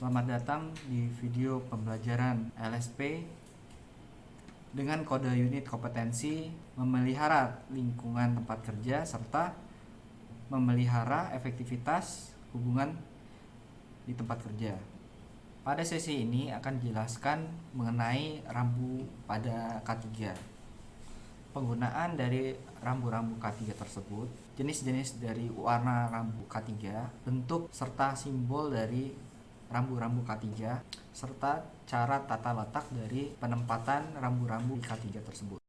Selamat datang di video pembelajaran LSP dengan kode unit kompetensi memelihara lingkungan tempat kerja serta memelihara efektivitas hubungan di tempat kerja. Pada sesi ini akan dijelaskan mengenai rambu pada K3. Penggunaan dari rambu-rambu K3 tersebut, jenis-jenis dari warna rambu K3, bentuk serta simbol dari rambu-rambu K3, serta cara tata letak dari penempatan rambu-rambu di K3 tersebut.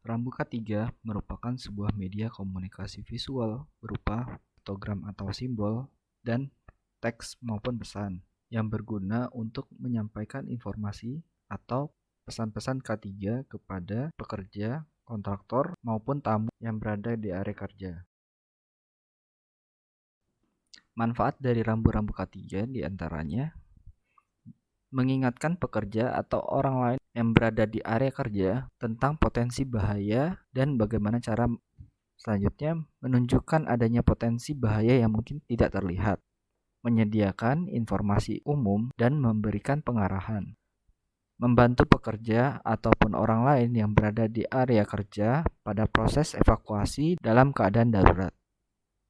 Rambu K3 merupakan sebuah media komunikasi visual berupa piktogram atau simbol dan teks maupun pesan yang berguna untuk menyampaikan informasi atau pesan-pesan K3 kepada pekerja, kontraktor, maupun tamu yang berada di area kerja. Manfaat dari rambu-rambu K3 diantaranya mengingatkan pekerja atau orang lain yang berada di area kerja tentang potensi bahaya dan bagaimana cara selanjutnya menunjukkan adanya potensi bahaya yang mungkin tidak terlihat, menyediakan informasi umum dan memberikan pengarahan, membantu pekerja ataupun orang lain yang berada di area kerja pada proses evakuasi dalam keadaan darurat,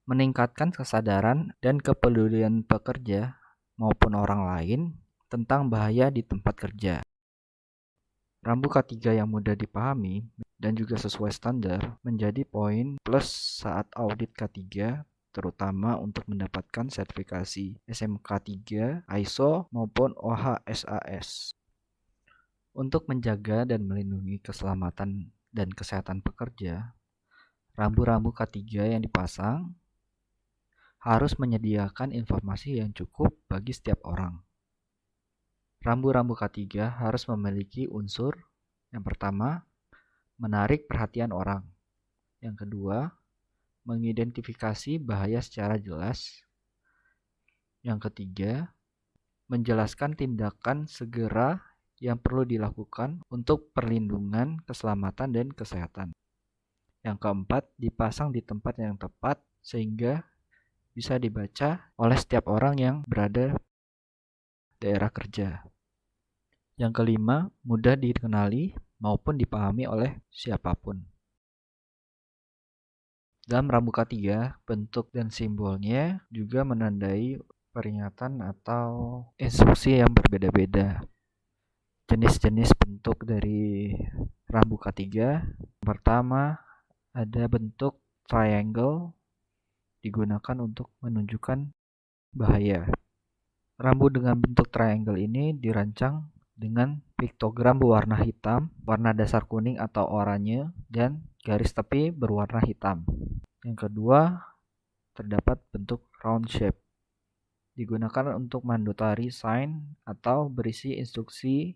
meningkatkan kesadaran dan kepedulian pekerja maupun orang lain tentang bahaya di tempat kerja. Rambu K3 yang mudah dipahami dan juga sesuai standar menjadi poin plus saat audit K3, terutama untuk mendapatkan sertifikasi SMK 3, ISO maupun OHSAS. Untuk menjaga dan melindungi keselamatan dan kesehatan pekerja, rambu-rambu K3 yang dipasang harus menyediakan informasi yang cukup bagi setiap orang. Rambu-rambu K3 harus memiliki unsur yang pertama, menarik perhatian orang. Yang kedua, mengidentifikasi bahaya secara jelas. Yang ketiga, menjelaskan tindakan segera yang perlu dilakukan untuk perlindungan keselamatan dan kesehatan. Yang keempat, dipasang di tempat yang tepat sehingga bisa dibaca oleh setiap orang yang berada di daerah kerja. Yang kelima, mudah dikenali maupun dipahami oleh siapapun. Dalam rambu K3, bentuk dan simbolnya juga menandai peringatan atau instruksi yang berbeda-beda. Jenis-jenis bentuk dari rambu K3, pertama ada bentuk triangle digunakan untuk menunjukkan bahaya. Rambu dengan bentuk triangle ini dirancang dengan piktogram berwarna hitam, warna dasar kuning atau oranye, dan garis tepi berwarna hitam. Yang kedua, terdapat bentuk round shape. Digunakan untuk mandatory sign atau berisi instruksi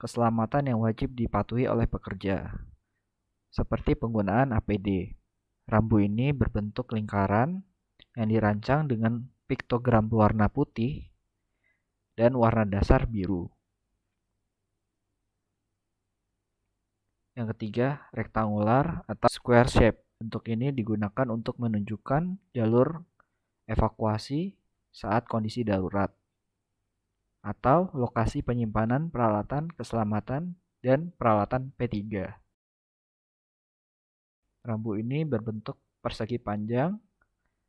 keselamatan yang wajib dipatuhi oleh pekerja, seperti penggunaan APD. Rambu ini berbentuk lingkaran yang dirancang dengan piktogram berwarna putih dan warna dasar biru. Yang ketiga, rektangular atau square shape. Bentuk ini digunakan untuk menunjukkan jalur evakuasi saat kondisi darurat atau lokasi penyimpanan peralatan keselamatan dan peralatan P3. Rambu ini berbentuk persegi panjang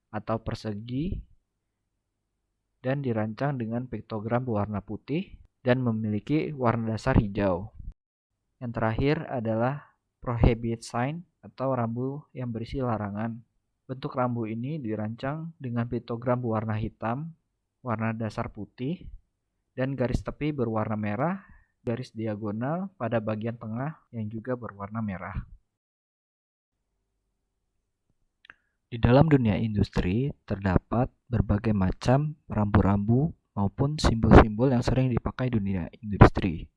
atau persegi dan dirancang dengan piktogram berwarna putih dan memiliki warna dasar hijau. Yang terakhir adalah prohibit sign atau rambu yang berisi larangan. Bentuk rambu ini dirancang dengan piktogram berwarna hitam, warna dasar putih, dan garis tepi berwarna merah, garis diagonal pada bagian tengah yang juga berwarna merah. Di dalam dunia industri terdapat berbagai macam rambu-rambu maupun simbol-simbol yang sering dipakai dunia industri.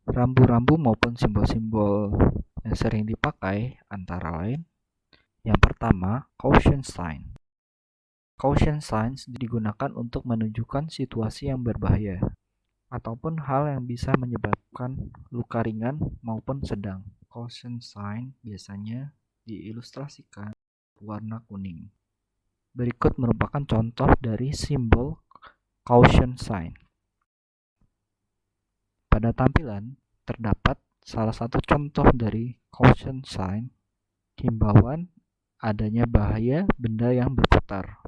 Rambu-rambu maupun simbol-simbol yang sering dipakai antara lain, yang pertama, caution sign. Caution signs digunakan untuk menunjukkan situasi yang berbahaya ataupun hal yang bisa menyebabkan luka ringan maupun sedang. Caution sign biasanya diilustrasikan warna kuning. Berikut merupakan contoh dari simbol caution sign. Pada tampilan terdapat salah satu contoh dari caution sign, himbauan adanya bahaya benda yang berputar.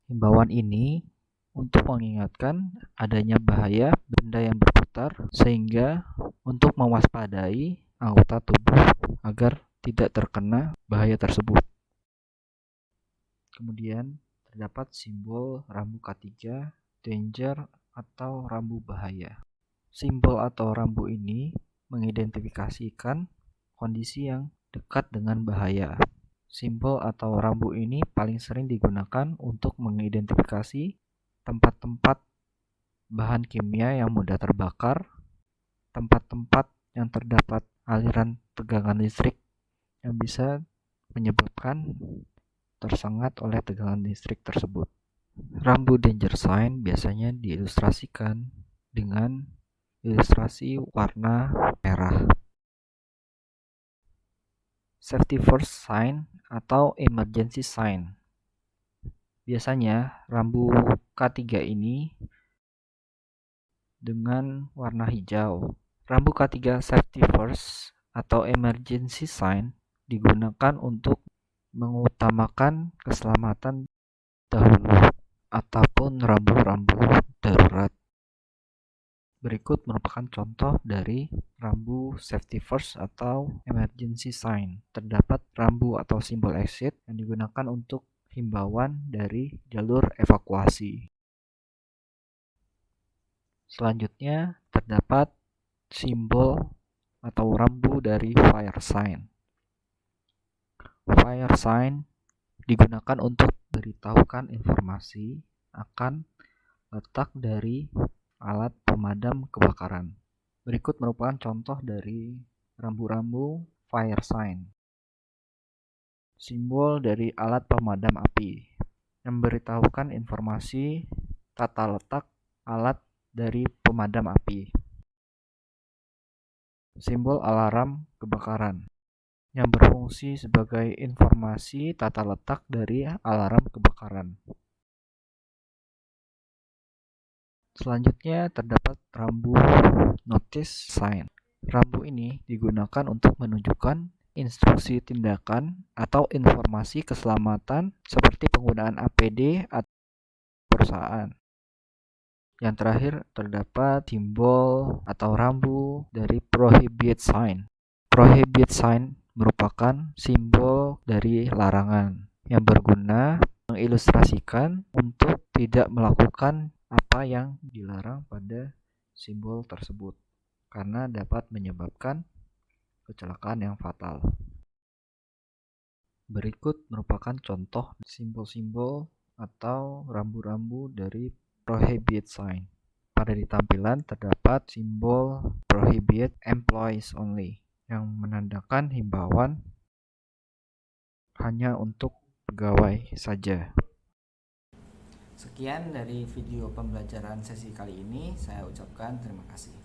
Himbauan ini untuk mengingatkan adanya bahaya benda yang berputar sehingga untuk mewaspadai anggota tubuh agar tidak terkena bahaya tersebut. Kemudian terdapat simbol rambu K3, danger atau rambu bahaya. Simbol atau rambu ini mengidentifikasikan kondisi yang dekat dengan bahaya. Simbol atau rambu ini paling sering digunakan untuk mengidentifikasi tempat-tempat bahan kimia yang mudah terbakar, tempat-tempat yang terdapat aliran tegangan listrik yang bisa menyebabkan tersengat oleh tegangan listrik tersebut. Rambu danger sign biasanya diilustrasikan dengan ilustrasi warna merah. Safety first sign atau emergency sign. Biasanya rambu K3 ini dengan warna hijau. Rambu K3 safety first atau emergency sign digunakan untuk mengutamakan keselamatan dahulu ataupun rambu-rambu darurat. Berikut merupakan contoh dari rambu safety first atau emergency sign. Terdapat rambu atau simbol exit yang digunakan untuk himbauan dari jalur evakuasi. Selanjutnya terdapat simbol atau rambu dari fire sign. Fire sign digunakan untuk memberitahukan informasi akan letak dari alat pemadam kebakaran. Berikut merupakan contoh dari rambu-rambu fire sign. Simbol dari alat pemadam api memberitahukan informasi tata letak alat dari pemadam api. Simbol alarm kebakaran yang berfungsi sebagai informasi tata letak dari alarm kebakaran. Selanjutnya terdapat rambu notice sign. Rambu ini digunakan untuk menunjukkan instruksi tindakan atau informasi keselamatan seperti penggunaan APD atau perusahaan. Yang terakhir terdapat simbol atau rambu dari prohibit sign. Prohibit sign merupakan simbol dari larangan yang berguna mengilustrasikan untuk tidak melakukan apa yang dilarang pada simbol tersebut karena dapat menyebabkan kecelakaan yang fatal. Berikut merupakan contoh simbol-simbol atau rambu-rambu dari prohibit sign. Pada di tampilan terdapat simbol prohibit employees only yang menandakan himbauan hanya untuk pegawai saja. Sekian dari video pembelajaran sesi kali ini, saya ucapkan terima kasih.